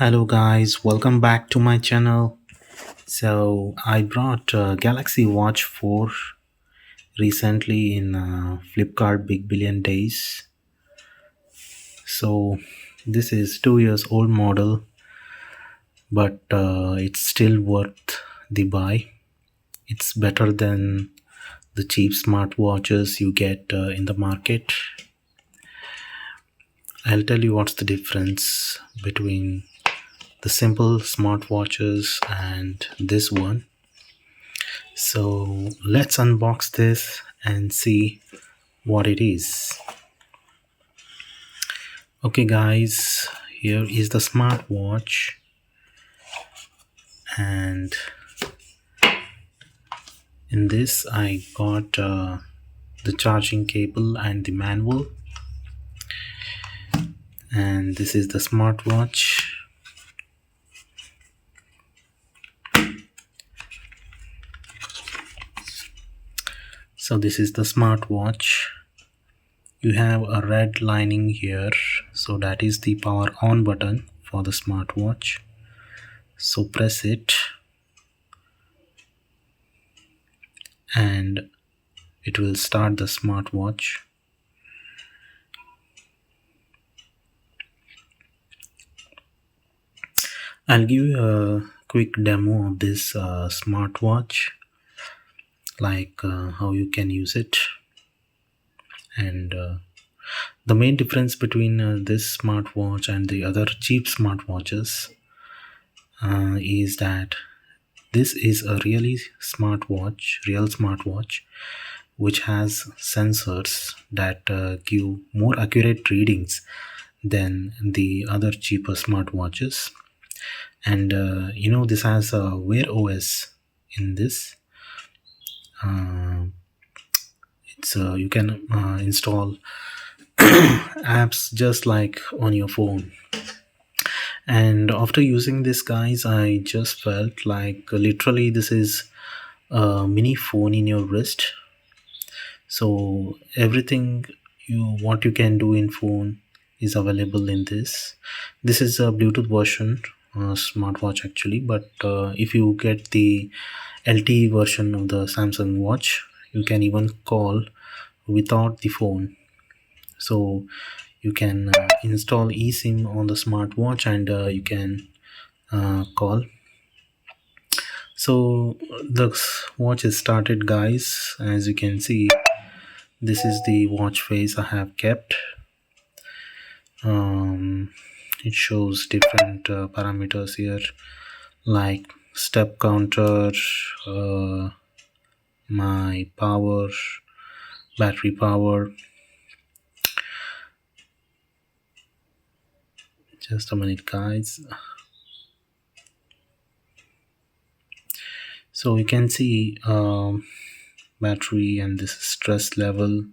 Hello guys, welcome back to my channel. So I brought Galaxy Watch 4 recently in Flipkart Big Billion Days. So this is 2 years old model, but it's still worth the buy. It's better than the cheap smartwatches you get in the market. I'll tell you what's the difference between the simple smartwatches and this one. So let's unbox this and see what it is. Okay guys, here is the smartwatch, and in this I got the charging cable and the manual, and this is the smartwatch. So this is the smartwatch. You have a red lining here, so that is the power on button for the smartwatch. So press it and it will start the smartwatch. I'll give you a quick demo of this smartwatch, like how you can use it. And the main difference between this smartwatch and the other cheap smartwatches is that this is a real smartwatch, which has sensors that give more accurate readings than the other cheaper smartwatches. And this has a Wear OS in this. It's you can install apps just like on your phone. And after using this, guys, I just felt like literally this is a mini phone in your wrist. So everything what you can do in phone is available in this. This is a Bluetooth version smartwatch actually, but if you get the LTE version of the Samsung watch, you can even call without the phone. So you can install eSIM on the smartwatch, and you can call. So the watch is started, guys. As you can see, this is the watch face I have kept. It shows different parameters here, like step counter, my power, battery power. Just a minute, guys. So you can see battery, and this is stress level,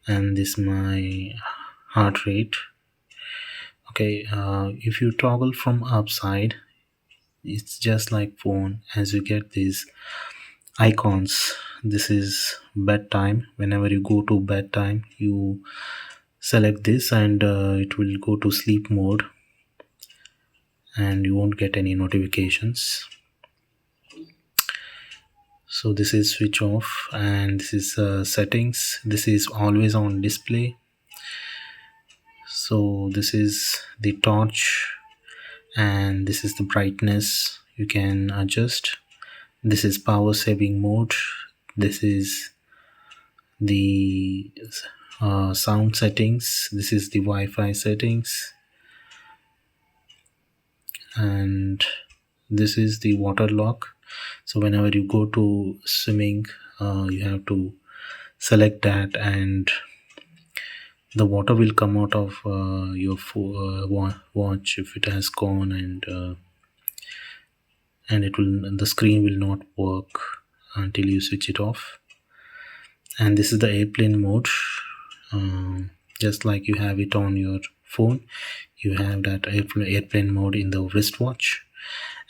and this my heart rate. Okay, if you toggle from upside, it's just like phone, as you get these icons. This is bedtime. Whenever you go to bedtime, you select this, and it will go to sleep mode, and you won't get any notifications. So this is switch off, and this is settings. This is always on display. So this is the torch, and this is the brightness you can adjust. This is power saving mode. This is the sound settings. This is the Wi-Fi settings, and this is the water lock. So whenever you go to swimming, you have to select that, and the water will come out of your watch if it has gone, and the screen will not work until you switch it off. And this is the airplane mode. Just like you have it on your phone, you have that airplane mode in the wristwatch.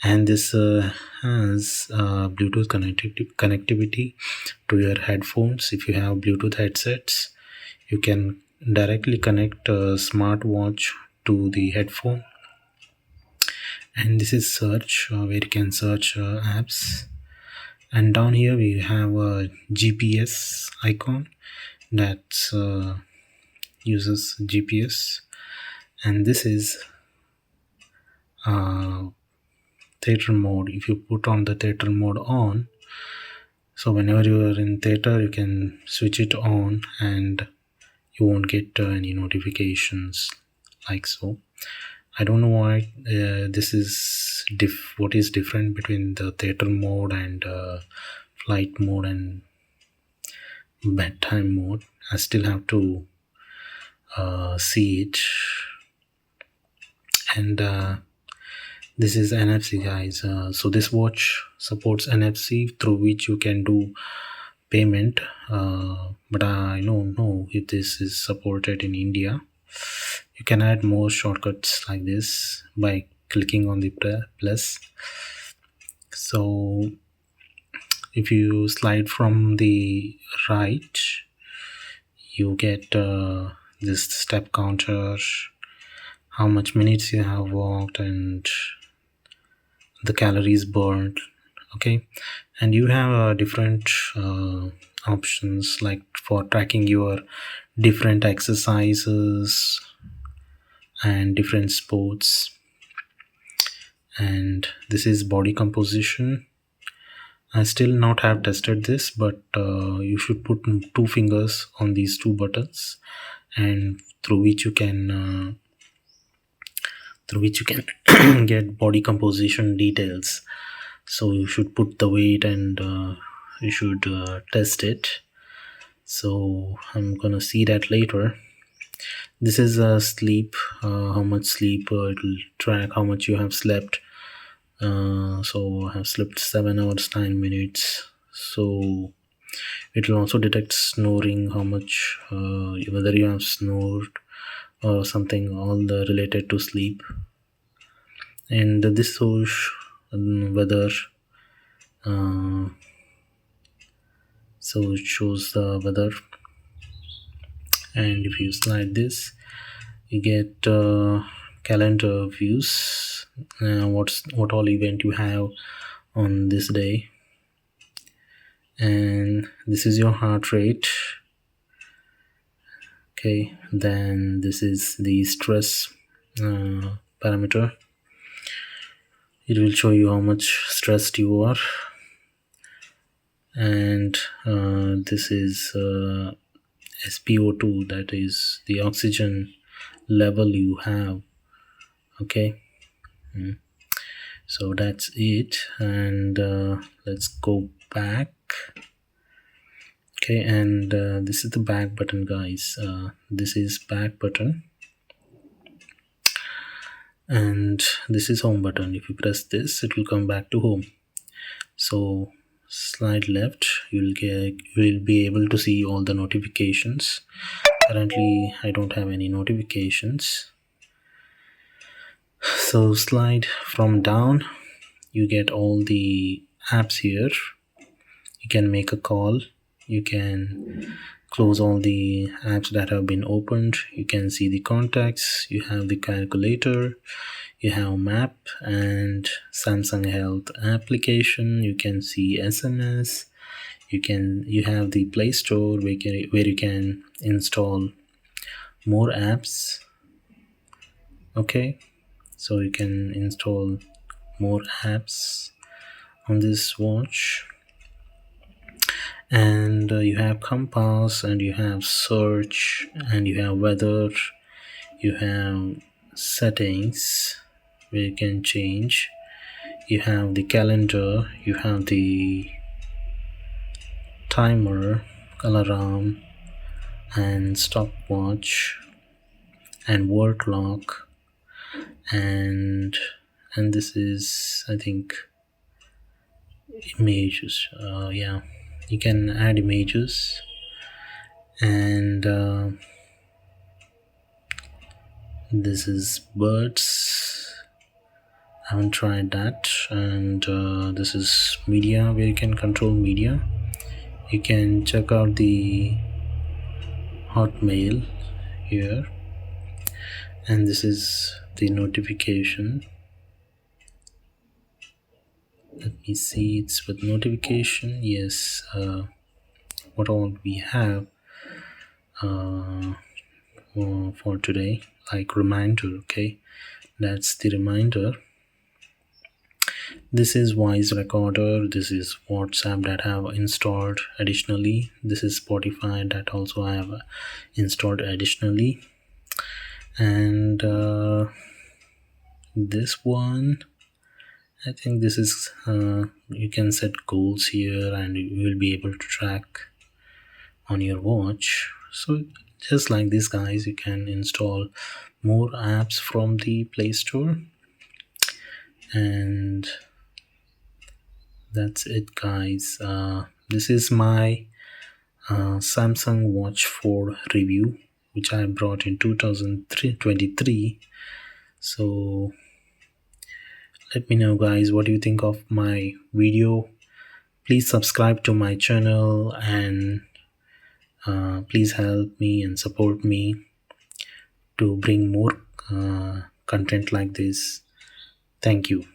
And this has Bluetooth connectivity to your headphones. If you have Bluetooth headsets, you can directly connect a smartwatch to the headphone, And this is search, where you can search apps. And down here we have a GPS icon that uses GPS. And this is theater mode. If you put on the theater mode on, so whenever you are in theater you can switch it on and you won't get any notifications like so. I don't know why this is what is different between the theater mode and flight mode and bedtime mode. I still have to see it. And this is NFC, guys. So this watch supports NFC, through which you can do payment, but I don't know if this is supported in India. You can add more shortcuts like this by clicking on the plus. So if you slide from the right, you get this step counter, how much minutes you have walked, and the calories burned. Okay, and you have different options, like for tracking your different exercises and different sports. And this is body composition. I still not have tested this, but you should put two fingers on these two buttons, and through which you can get body composition details. So you should put the weight and you should test it. So I'm gonna see that later. This is sleep, how much sleep. It will track how much you have slept. So I have slept 7 hours 9 minutes. So it will also detect snoring, how much, whether you have snored or something, all the related to sleep. And this shows weather. So it shows the weather, and if you slide this, you get calendar views, what all event you have on this day. And this is your heart rate. Okay, then this is the stress parameter. It will show you how much stressed you are. And this is SpO2, that is the oxygen level you have. Okay, so that's it. And let's go back. Okay, and this is the back button, guys. This is back button, and this is home button. If you press this, it will come back to home. So slide left, you will be able to see all the notifications. Currently I don't have any notifications. So slide from down, you get all the apps here. You can make a call, you can close all the apps that have been opened, you can see the contacts, you have the calculator, you have map and Samsung Health application, you can see SMS, you have the Play Store where you can install more apps. Okay, so you can install more apps on this watch. And you have compass, and you have search, and you have weather, you have settings where you can change, you have the calendar, you have the timer, alarm, and stopwatch, and word clock, and this is, I think, images. Yeah, you can add images. And this is birds, I haven't tried that. And this is media, where you can control media. You can check out the Hotmail here, and this is the notification. Let me see, it's with notification. Yes, what all we have for today, like reminder. Okay, that's the reminder. This is voice recorder, this is WhatsApp that I have installed additionally, this is Spotify that also I have installed additionally, and this one, I think this is you can set goals here and you will be able to track on your watch. So just like this guys, you can install more apps from the Play Store, and that's it guys. This is my Samsung Watch 4 review, which I brought in 2023. So let me know, guys, what do you think of my video? Please subscribe to my channel and please help me and support me to bring more content like this. Thank you.